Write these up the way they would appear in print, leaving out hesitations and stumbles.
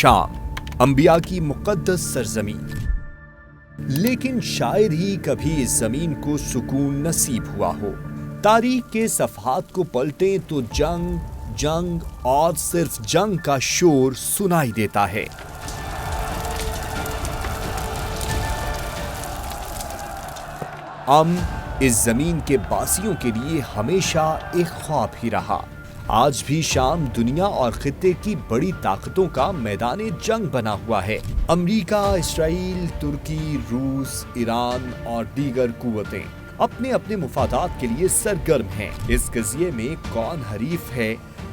शाम, अंबिया की मुकद्दस सरजमीन। लेकिन शायद ही कभी इस जमीन को सुकून नसीब हुआ हो। तारीख के सफहात को पलटें तो जंग, जंग और सिर्फ जंग का शोर सुनाई देता है। इस जमीन के बासियों के लिए हमेशा एक ख्वाब ही रहा। आज भी शाम दुनिया और खित्ते की बड़ी ताकतों का मैदाने जंग बना हुआ है। अमेरिका, इसराइल, तुर्की, रूस, ईरान और दीगर कुव्वतें अपने अपने मुफादात के लिए सरगर्म हैं। इस कज़िये में कौन हरीफ है,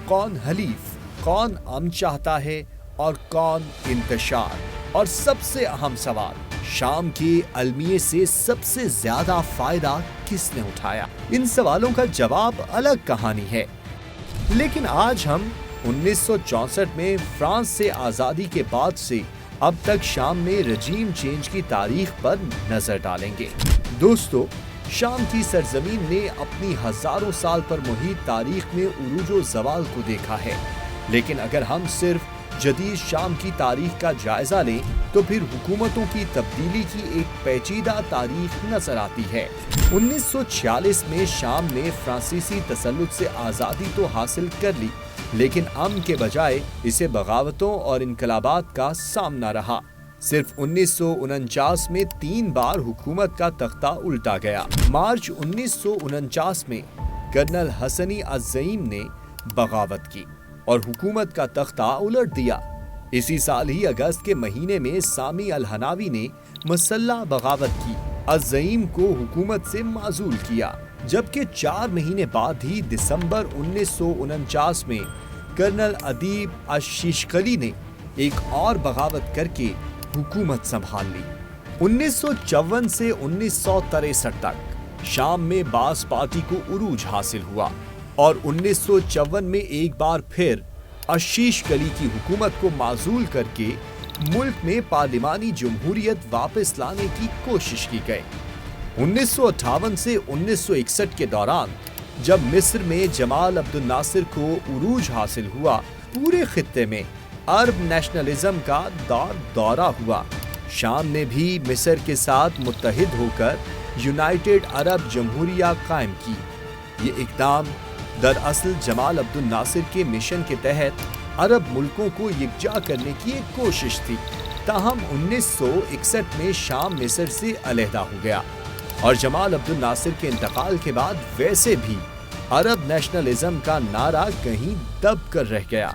कौन हलीफ, कौन अमन चाहता है और कौन इंतशार। और सबसे अहम सवाल, शाम के अलमिये से सबसे ज्यादा फायदा किसने उठाया? इन सवालों का जवाब अलग कहानी है। लेकिन आज हम 1964 में फ्रांस से आजादी के बाद से अब तक शाम में रजीम चेंज की तारीख पर नजर डालेंगे। दोस्तों, शाम की सरजमीन ने अपनी हजारों साल पर मुहित तारीख में उरूजो जवाल को देखा है। लेकिन अगर हम सिर्फ जदीद शाम की तारीख का जायजा लें तो फिर हुकूमतों की तब्दीली की एक पेचीदा तारीख नजर आती है। 1946 में शाम ने फ्रांसीसी तसल्लुत से आज़ादी तो हासिल कर ली, लेकिन अमन के बजाय इसे बगावतों और इनकलाबात का सामना रहा। सिर्फ 1949 में 3 बार हुकूमत का तख्ता उल्टा गया। मार्च 1949 में कर्नल हसनी अज़्ज़ईम ने बगावत की और हुकूमत का तख्ता उलट दिया। इसी साल ही अगस्त के महीने में सामी अल-हनावी ने मसल्ला बगावत की, अज़्ज़ईम को हुकूमत से माजूल किया। जबकि 4 महीने बाद ही दिसंबर 1949 में कर्नल अदीब अश-शिशकली ने एक और बगावत करके हुकूमत संभाल ली। 1954 से 1963 तक शाम में बास पार्टी को उरूज हासिल हुआ और 1954 में एक बार फिर अश-शिशकली की हुकूमत को माजूल करके मुल्क में पार्लिमानी जमहूरियत वापस लाने की कोशिश की गई। 1958 से 1961 के दौरान जब मिस्र में जमाल अब्दुल नासिर को उरूज हासिल हुआ, पूरे खित्ते में अरब नेशनलिज्म का दौरा हुआ। शाम ने भी मिस्र के साथ मुत्तहिद होकर यूनाइटेड अरब जमहूरिया कायम की। ये इक़दाम दरअसल जमाल अब्दुल नासिर के मिशन के तहत अरब मुल्कों को यकजा करने की एक कोशिश थी। ताहम 1961 में शाम मिस्र से अलहदा हो गया और जमाल अब्दुल नासिर के इंतकाल के बाद वैसे भी अरब नेशनलिज्म का नारा कहीं दब कर रह गया।